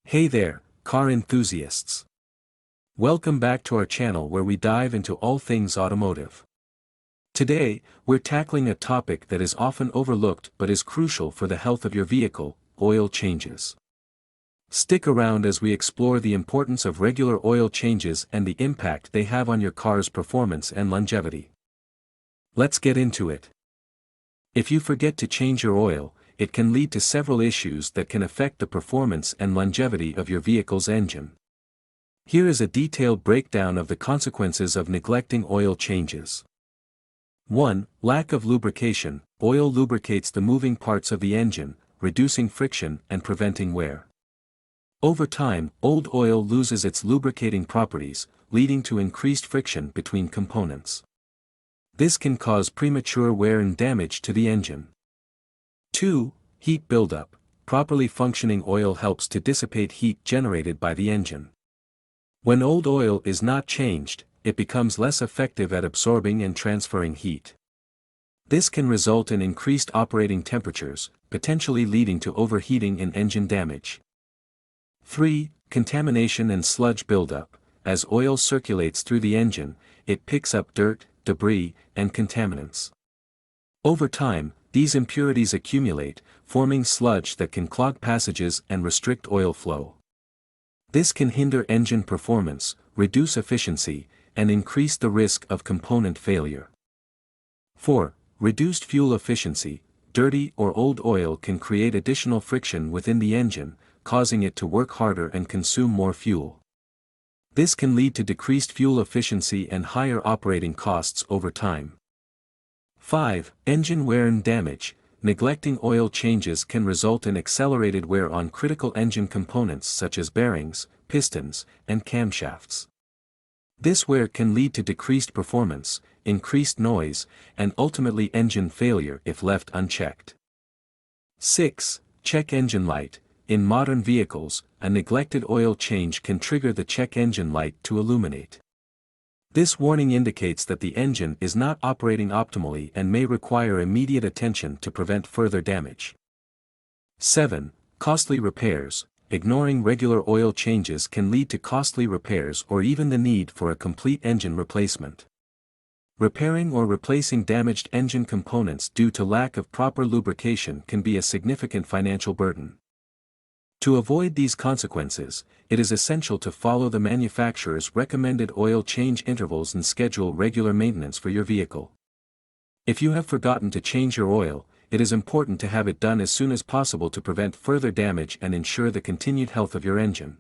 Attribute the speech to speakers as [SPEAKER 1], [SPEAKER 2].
[SPEAKER 1] Hey there, car enthusiasts. Welcome back to our channel where we dive into all things automotive. Today, we're tackling a topic that is often overlooked but is crucial for the health of your vehicle: oil changes. Stick around as we explore the importance of regular oil changes and the impact they have on your car's performance and longevity. Let's get into it. If you forget to change your oil, it can lead to several issues that can affect the performance and longevity of your vehicle's engine. Here is a detailed breakdown of the consequences of neglecting oil changes. 1. Lack of lubrication. Oil lubricates the moving parts of the engine, reducing friction and preventing wear. Over time, old oil loses its lubricating properties, leading to increased friction between components. This can cause premature wear and damage to the engine. 2. Heat buildup. Properly functioning oil helps to dissipate heat generated by the engine. When old oil is not changed, it becomes less effective at absorbing and transferring heat. This can result in increased operating temperatures, potentially leading to overheating and engine damage. 3. Contamination and sludge buildup. As oil circulates through the engine, it picks up dirt, debris, and contaminants. Over time, these impurities accumulate, forming sludge that can clog passages and restrict oil flow. This can hinder engine performance, reduce efficiency, and increase the risk of component failure. 4. Reduced fuel efficiency. Dirty or old oil can create additional friction within the engine, causing it to work harder and consume more fuel. This can lead to decreased fuel efficiency and higher operating costs over time. 5. Engine wear and damage. Neglecting oil changes can result in accelerated wear on critical engine components such as bearings, pistons, and camshafts. This wear can lead to decreased performance, increased noise, and ultimately engine failure if left unchecked. 6. Check engine light. In modern vehicles, a neglected oil change can trigger the check engine light to illuminate. This warning indicates that the engine is not operating optimally and may require immediate attention to prevent further damage. 7. Costly repairs. Ignoring regular oil changes can lead to costly repairs or even the need for a complete engine replacement. Repairing or replacing damaged engine components due to lack of proper lubrication can be a significant financial burden. To avoid these consequences, it is essential to follow the manufacturer's recommended oil change intervals and schedule regular maintenance for your vehicle. If you have forgotten to change your oil, it is important to have it done as soon as possible to prevent further damage and ensure the continued health of your engine.